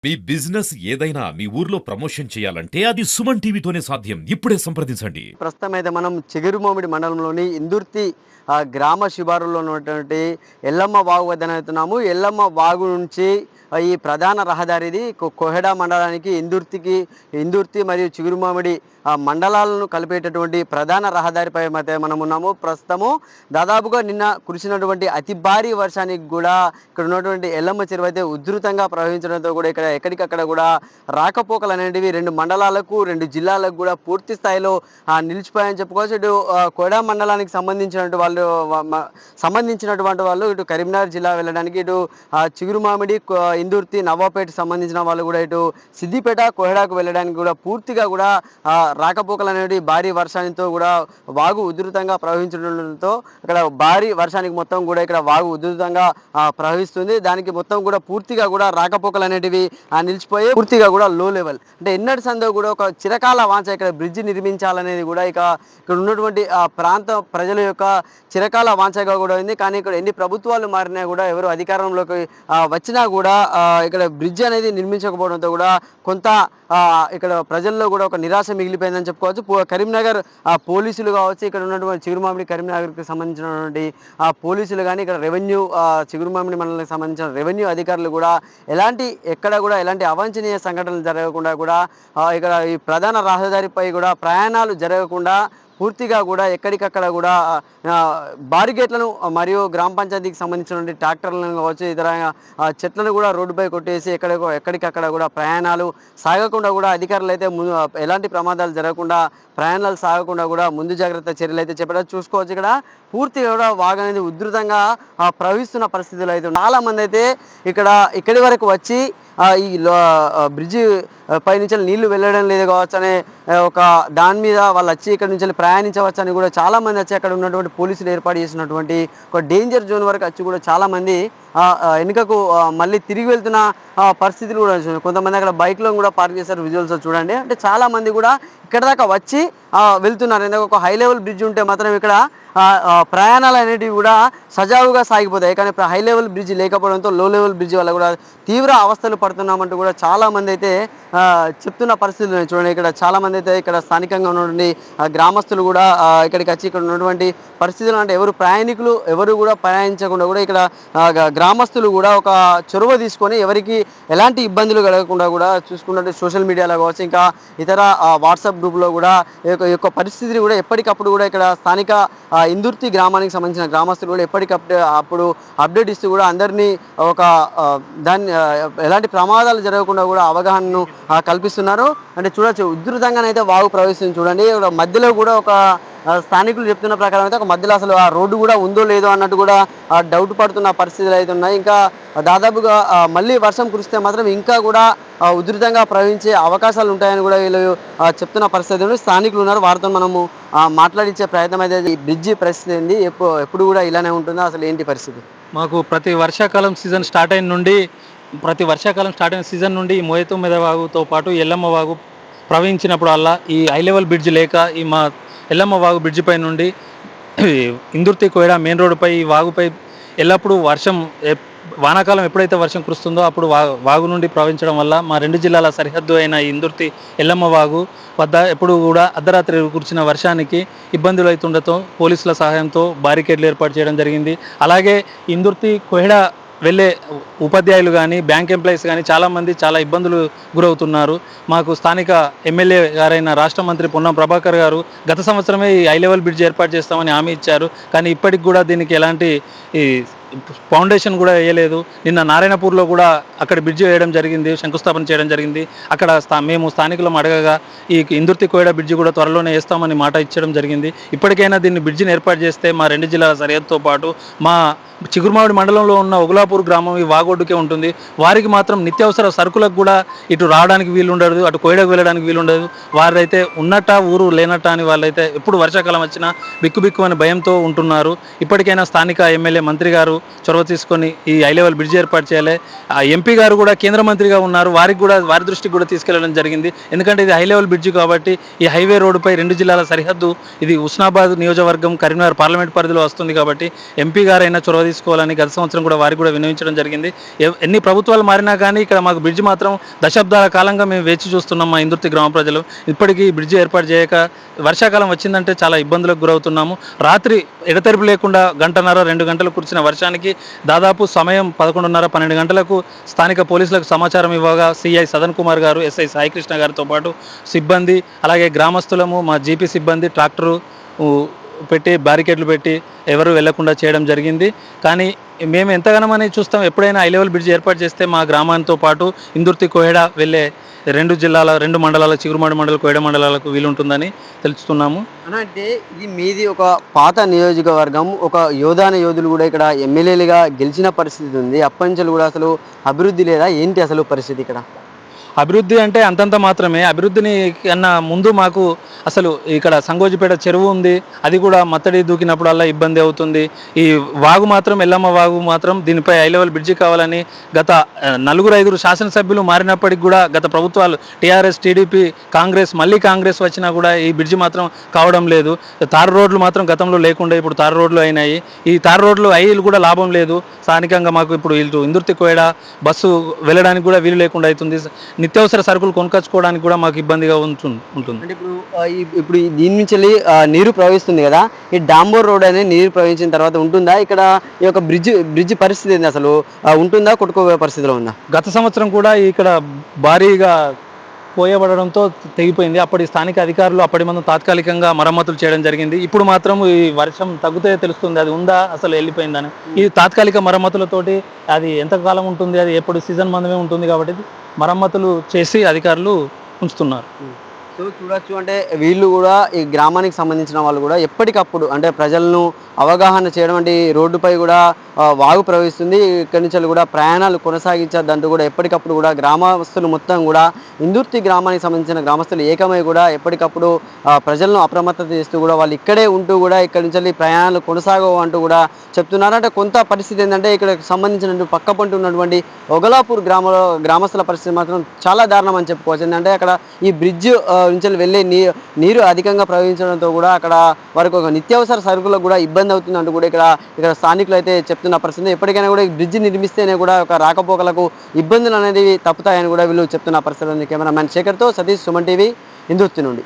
మీ business ఏదైనా మీ ఊర్లో promotion చేయాలంటే అది సుమన్ టీవీతోనే సాధ్యం. ఇప్పుడే సంప్రదించండి. ప్రస్తుతం అయితే మనం చిగురుమామిడి మండలంలోని ఇందుర్తి గ్రామ శివారులో ఉన్నటువంటి ఎల్లమ్మ వాగు వద్దన అవుతున్నాము. ఎల్లమ్మ వాగు నుంచి ఈ ప్రధాన రహదారిది కోహెడా మండలానికి ఇందుర్తి మరియు చిగురుమామిడి మండలాలను కలిపేటటువంటి ప్రధాన రహదారిపై అయితే మనం ఉన్నాము. ప్రస్తుతము దాదాపుగా నిన్న కురిసినటువంటి అతి భారీ వర్షానికి కూడా ఇక్కడ ఉన్నటువంటి ఎల్లమ్మ చెరువు అయితే ఉధృతంగా ప్రవహించడంతో కూడా ఇక్కడ ఎక్కడికక్కడ కూడా రాకపోకలు అనేటివి రెండు మండలాలకు రెండు జిల్లాలకు కూడా పూర్తి స్థాయిలో నిలిచిపోయాయని చెప్పుకోవచ్చు. ఇటు కోడా మండలానికి సంబంధించినటువంటి వాళ్ళు ఇటు కరీంనగర్ జిల్లా వెళ్ళడానికి, ఇటు చిగురుమామిడి ఇందుర్తి నవాపేట సంబంధించిన వాళ్ళు కూడా ఇటు సిద్దిపేట కోహెడాకు వెళ్ళడానికి కూడా పూర్తిగా కూడా రాకపోకలు అనేవి భారీ వర్షానితో కూడా వాగు ఉధృతంగా ప్రవహించడంతో ఇక్కడ భారీ వర్షానికి మొత్తం కూడా ఇక్కడ వాగు ఉధృతంగా ప్రవహిస్తుంది. దానికి మొత్తం కూడా పూర్తిగా కూడా రాకపోకలు అనేటివి నిలిచిపోయి పూర్తిగా కూడా లో లెవెల్ అంటే ఎన్నటి సందో కూడా ఒక చిరకాల వాంఛ ఇక్కడ బ్రిడ్జ్ నిర్మించాలనేది కూడా ఇక్కడ ఉన్నటువంటి ప్రాంత ప్రజల యొక్క చిరకాల వాంఛగా కూడా ఉంది. కానీ ఇక్కడ ఎన్ని ప్రభుత్వాలు మారినా కూడా ఎవరు అధికారంలోకి వచ్చినా కూడా ఇక్కడ బ్రిడ్జ్ అనేది నిర్మించకపోవడంతో కూడా కొంత ఇక్కడ ప్రజల్లో కూడా ఒక నిరాశ మిగిలిపోయిందని చెప్పుకోవచ్చు. కరీంనగర్ పోలీసులు కావచ్చు, ఇక్కడ ఉన్నటువంటి చిగురుమామిడి కరీంనగర్కి సంబంధించినటువంటి పోలీసులు కానీ, ఇక్కడ రెవెన్యూ చిగురుమామిడి మండలానికి సంబంధించిన రెవెన్యూ అధికారులు కూడా ఎక్కడ కూడా ఎలాంటి అవాంఛనీయ సంఘటనలు జరగకుండా కూడా ఇక్కడ ఈ ప్రధాన రహదారిపై కూడా ప్రయాణాలు జరగకుండా పూర్తిగా కూడా ఎక్కడికక్కడ కూడా బారిగేట్లను మరియు గ్రామ పంచాయతీకి సంబంధించినటువంటి ట్రాక్టర్లను కావచ్చు, ఇతర చెట్లను కూడా రోడ్డుపై కొట్టేసి ఎక్కడికక్కడ కూడా ప్రయాణాలు సాగకుండా కూడా అధికారులు అయితే ఎలాంటి ప్రమాదాలు జరగకుండా ప్రయాణాలు సాగకుండా కూడా ముందు జాగ్రత్త చర్యలు అయితే చెప్పడం చూసుకోవచ్చు. ఇక్కడ పూర్తిగా కూడా వాగు అనేది ఉధృతంగా ప్రవహిస్తున్న పరిస్థితులు అయితే చాలా మంది అయితే ఇక్కడి వరకు వచ్చి ఈ బ్రిడ్జి పై నుంచి నీళ్లు వెళ్ళడం లేదు కావచ్చు అనే ఒక దాని మీద వాళ్ళు వచ్చి ఇక్కడ నుంచి ప్రయాణించవచ్చు అని కూడా చాలా మంది వచ్చి అక్కడ ఉన్నటువంటి పోలీసులు ఏర్పాటు చేసినటువంటి ఒక డేంజర్ జోన్ వరకు వచ్చి కూడా చాలా మంది వెనుకకు మళ్ళీ తిరిగి వెళ్తున్న పరిస్థితులు కూడా కొంతమంది అక్కడ బైక్లో కూడా పార్క్ చేశారు. విజువల్స్ చూడండి. అంటే చాలా మంది కూడా ఇక్కడ దాకా వచ్చి వెళ్తున్నారు. ఎందుకంటే ఒక హై లెవెల్ బ్రిడ్జ్ ఉంటే మాత్రం ఇక్కడ ప్రయాణాలు అనేటివి కూడా సజావుగా సాగిపోతాయి. కానీ ఇప్పుడు హై లెవెల్ బ్రిడ్జ్ లేకపోవడంతో లో లెవెల్ బ్రిడ్జ్ వల్ల కూడా తీవ్ర అవస్థలు పడుతున్నామంటూ కూడా చాలా మంది అయితే చెప్తున్న పరిస్థితులు చూడండి. ఇక్కడ చాలా మంది అయితే ఇక్కడ స్థానికంగా ఉన్నటువంటి గ్రామస్తులు కూడా ఇక్కడికి వచ్చి ఇక్కడ ఉన్నటువంటి పరిస్థితులు అంటే ప్రయాణికులు ఎవరు కూడా ప్రయాణించకుండా కూడా ఇక్కడ గ్రామస్తులు కూడా ఒక చొరవ తీసుకొని ఎవరికి ఎలాంటి ఇబ్బందులు కలగకుండా కూడా చూసుకున్నట్టు సోషల్ మీడియాలో కావచ్చు, ఇంకా ఇతర వాట్సాప్ గ్రూప్లో కూడా ఈ యొక్క పరిస్థితిని కూడా ఎప్పటికప్పుడు కూడా ఇక్కడ స్థానిక ఇందుర్తి గ్రామానికి సంబంధించిన గ్రామస్తులు కూడా ఎప్పటికప్పుడు అప్డేట్ ఇస్తూ కూడా అందరినీ ఒక దాన్ని ఎలాంటి ప్రమాదాలు జరగకుండా కూడా అవగాహనను కల్పిస్తున్నారు. అంటే చూడొచ్చు ఉధృతంగానైతే వాగు ప్రవేశిస్తుంది చూడండి. మధ్యలో కూడా ఒక స్థానికులు చెప్తున్న ప్రకారం అయితే ఒక మధ్యలో అసలు ఆ రోడ్డు కూడా ఉందో లేదో అన్నట్టు కూడా డౌట్ పడుతున్న పరిస్థితులు అయితే ఉన్నాయి. ఇంకా దాదాపుగా మళ్ళీ వర్షం కురిస్తే మాత్రం ఇంకా కూడా ఉధృతంగా ప్రవహించే అవకాశాలు ఉంటాయని కూడా వీళ్ళు చెప్తున్న పరిస్థితులు స్థానికులు ఉన్నారు. వారితో మనము మాట్లాడించే ప్రయత్నం అయితే ఈ బ్రిడ్జి పరిస్థితి ఏంది, ఎప్పుడు కూడా ఇలానే ఉంటుందో, అసలు ఏంటి పరిస్థితి? మాకు ప్రతి వర్షాకాలం సీజన్ నుండి ఈ మోయతొమ్మిద వాగుతో పాటు ఎల్లమ్మ వాగు ప్రవహించినప్పుడు అలా ఈ హై లెవెల్ బ్రిడ్జ్ లేక ఈ మా ఎల్లమ్మ వాగు బ్రిడ్జి పై నుండి ఇందుర్తి కోయడా మెయిన్ రోడ్డుపై ఈ వాగుపై ఎల్లప్పుడూ వానాకాలం ఎప్పుడైతే వర్షం కురుస్తుందో అప్పుడు వాగు నుండి ప్రవహించడం వల్ల మా రెండు జిల్లాల సరిహద్దు అయిన ఇందుర్తి ఎల్లమ్మ వాగు వద్ద ఎప్పుడు కూడా అర్ధరాత్రి కురిసిన వర్షానికి ఇబ్బందులు అవుతుండటంతో పోలీసుల సహాయంతో బారికేడ్లు ఏర్పాటు చేయడం జరిగింది. అలాగే ఇందుర్తి కోహెడా వెళ్ళే ఉపాధ్యాయులు కానీ బ్యాంక్ ఎంప్లాయీస్ కానీ చాలామంది చాలా ఇబ్బందులు గురవుతున్నారు. మాకు స్థానిక ఎమ్మెల్యే గారైన రాష్ట్ర మంత్రి పొన్నం ప్రభాకర్ గారు గత సంవత్సరమే ఈ హై లెవెల్ బ్రిడ్జ్ ఏర్పాటు చేస్తామని హామీ ఇచ్చారు. కానీ ఇప్పటికి కూడా దీనికి ఎలాంటి ఈ ఫౌండేషన్ కూడా వేయలేదు. నిన్న నారాయణపూర్లో కూడా అక్కడ బ్రిడ్జ్ వేయడం జరిగింది, శంకుస్థాపన చేయడం జరిగింది. అక్కడ మేము స్థానికులం అడగగా ఈ ఇందుర్తి కోయడా బ్రిడ్జి కూడా త్వరలోనే వేస్తామని మాట ఇచ్చడం జరిగింది. ఇప్పటికైనా దీన్ని బ్రిడ్జిని ఏర్పాటు చేస్తే మా రెండు జిల్లాల సరిహద్దుతో పాటు మా చిగురుమామిడి మండలంలో ఉన్న ఒగులాపూర్ గ్రామం ఈ వాగొడ్డుకే ఉంటుంది. వారికి మాత్రం నిత్యావసర సరుకులకు కూడా ఇటు రావడానికి వీలుండదు, అటు కోయడకు వెళ్ళడానికి వీలుండదు. వారైతే ఉన్నట్ట ఊరు లేనట్ట అని వాళ్ళైతే ఎప్పుడు వర్షాకాలం వచ్చినా బిక్కు అని భయంతో ఉంటున్నారు. ఇప్పటికైనా స్థానిక ఎమ్మెల్యే మంత్రి గారు చొరవ తీసుకొని ఈ హై లెవెల్ బ్రిడ్జ్ ఏర్పాటు చేయాలి. ఆ ఎంపీ గారు కూడా కేంద్ర మంత్రిగా ఉన్నారు, వారి దృష్టికి కూడా తీసుకెళ్లడం జరిగింది. ఎందుకంటే ఇది హై లెవెల్ బ్రిడ్జ్ కాబట్టి ఈ హైవే రోడ్డుపై 2 జిల్లాల సరిహద్దు, ఇది ఉస్నాబాద్ నియోజకవర్గం కరీంనగర్ పార్లమెంట్ పరిధిలో వస్తుంది కాబట్టి ఎంపీ గారైనా చొరవ తీసుకోవాలని గత సంవత్సరం కూడా వారికి కూడా విన్నవించడం జరిగింది. ఎన్ని ప్రభుత్వాలు మారినా కానీ ఇక్కడ మాకు బ్రిడ్జ్ మాత్రం దశాబ్దాల కాలంగా మేము వేచి చూస్తున్నాం. మా ఇందుర్తి గ్రామ ప్రజలు ఇప్పటికీ బ్రిడ్జ్ ఏర్పాటు చేయక వర్షాకాలం వచ్చిందంటే చాలా ఇబ్బందులకు గురవుతున్నాము. రాత్రి ఎడతెరిపి లేకుండా గంటన్నర 2 గంటలు కురిసిన వర్షానికి దాదాపు సమయం 11:30 12 గంటలకు స్థానిక పోలీసులకు సమాచారం ఇవ్వగా సిఐ సదన్ కుమార్ గారు, ఎస్ఐ సాయికృష్ణ గారితో పాటు సిబ్బంది, అలాగే గ్రామస్తులము, మా జీపీ సిబ్బంది ట్రాక్టరు పెట్టి బ్యారికేడ్లు పెట్టి ఎవరు వెళ్లకుండా చేయడం జరిగింది. కానీ మేము ఎంతగానమని చూస్తాం, ఎప్పుడైనా హై లెవెల్ బ్రిడ్జ్ ఏర్పాటు చేస్తే మా గ్రామాంతో పాటు ఇందుర్తి కోహెడ వెళ్ళే 2 మండలాల చిగురుమాడి మండలం కోహెడ మండలాలకు వీలుంటుందని తెలుస్తున్నాము. అంటే ఇది మీది ఒక పాత నియోజకవర్గం, ఒక యోధులు కూడా ఇక్కడ ఎమ్మెల్యేలుగా గెలిచిన పరిస్థితి ఉంది. అప్పటి నుంచి కూడా అసలు అభివృద్ధి లేదా ఏంటి అసలు పరిస్థితి ఇక్కడ? అభివృద్ధి అంటే అంతంత మాత్రమే. అభివృద్ధిని కన్నా ముందు మాకు అసలు ఇక్కడ సంగోజిపేట చెరువు ఉంది, అది కూడా మత్తడి దూకినప్పుడల్లా ఇబ్బంది అవుతుంది. ఈ వాగు మాత్రం ఎల్లమ్మ వాగు మాత్రం దీనిపై హై లెవెల్ బ్రిడ్జి కావాలని గత 4-5 శాసనసభ్యులు మారినప్పటికి కూడా గత ప్రభుత్వాలు టీఆర్ఎస్, టీడీపీ, మళ్ళీ కాంగ్రెస్ వచ్చినా కూడా ఈ బ్రిడ్జి మాత్రం కావడం లేదు. తారు రోడ్లు మాత్రం గతంలో లేకుండా ఇప్పుడు తారు రోడ్లు అయినాయి. ఈ తారు రోడ్లు అయ్యి కూడా లాభం లేదు. స్థానికంగా మాకు ఇప్పుడు ఇందుర్తి కోయడ బస్సు వెళ్ళడానికి కూడా వీలు లేకుండా అవుతుంది. నిత్యావసర సరుకులు కొనుక్కొచ్చుకోవడానికి కూడా మాకు ఇబ్బందిగా ఉంటుంది. అంటే ఇప్పుడు దీని నుంచి వెళ్ళి నీరు ప్రవహిస్తుంది కదా, ఈ డాంబోర్ రోడ్ అనేది నీరు ప్రవహించిన తర్వాత ఉంటుందా ఇక్కడ ఈ యొక్క బ్రిడ్జ్ పరిస్థితి ఏంది అసలు? ఉంటుందా, కొట్టుకోవే పరిస్థితిలో ఉందా? గత సంవత్సరం కూడా ఇక్కడ భారీగా పోయబడడంతో తెగిపోయింది. అప్పటి స్థానిక అధికారులు అప్పటి మనం తాత్కాలికంగా మరమ్మతులు చేయడం జరిగింది. ఇప్పుడు మాత్రం ఈ వర్షం తగ్గితే తెలుస్తుంది అది ఉందా అసలు వెళ్ళిపోయిందని. ఈ తాత్కాలిక మరమ్మతులతోటి అది ఎంతకాలం ఉంటుంది, అది ఎప్పుడు సీజన్ మందమే ఉంటుంది కాబట్టి మరమ్మతులు చేసి అధికారులు ఉంచుతున్నారు. సో చూడొచ్చు, అంటే వీళ్ళు కూడా ఈ గ్రామానికి సంబంధించిన వాళ్ళు కూడా ఎప్పటికప్పుడు అంటే ప్రజలను అవగాహన చేయడం, అంటే ఈ రోడ్డుపై కూడా వాగు ప్రవహిస్తుంది, ఇక్కడి నుంచి కూడా ప్రయాణాలు కొనసాగించద్దంటూ కూడా ఎప్పటికప్పుడు కూడా గ్రామస్తులు మొత్తం కూడా ఇందుర్తి గ్రామానికి సంబంధించిన గ్రామస్తులు ఏకమై కూడా ఎప్పటికప్పుడు ప్రజలను అప్రమత్తత చేస్తూ కూడా వాళ్ళు ఇక్కడే ఉంటూ కూడా ఇక్కడి నుంచి ప్రయాణాలు కొనసాగవు అంటూ కూడా చెప్తున్నారు. అంటే కొంత పరిస్థితి ఏంటంటే ఇక్కడ సంబంధించిన పక్క పంట ఉన్నటువంటి ఒగలాపూర్ గ్రామస్తుల పరిస్థితి మాత్రం చాలా దారుణం అని చెప్పుకోవచ్చు. ఏంటంటే అక్కడ ఈ బ్రిడ్జ్ నుంచి వెళ్ళే నీరు అధికంగా ప్రవహించడంతో కూడా అక్కడ వారికి ఒక నిత్యావసర సరుకులకు కూడా ఇబ్బంది అవుతుంది అంటూ కూడా ఇక్కడ స్థానికులు అయితే చెప్తున్న పరిస్థితి. ఎప్పటికైనా కూడా ఈ బ్రిడ్జ్ నిర్మిస్తేనే కూడా ఒక రాకపోకలకు ఇబ్బందులు అనేది తప్పుతాయని కూడా వీళ్ళు చెప్తున్న పరిస్థితి ఉంది. కెమెరామ్యాన్ శేఖర్తో సతీష్, సుమన్ టీవీ, ఇందుర్తి నుండి.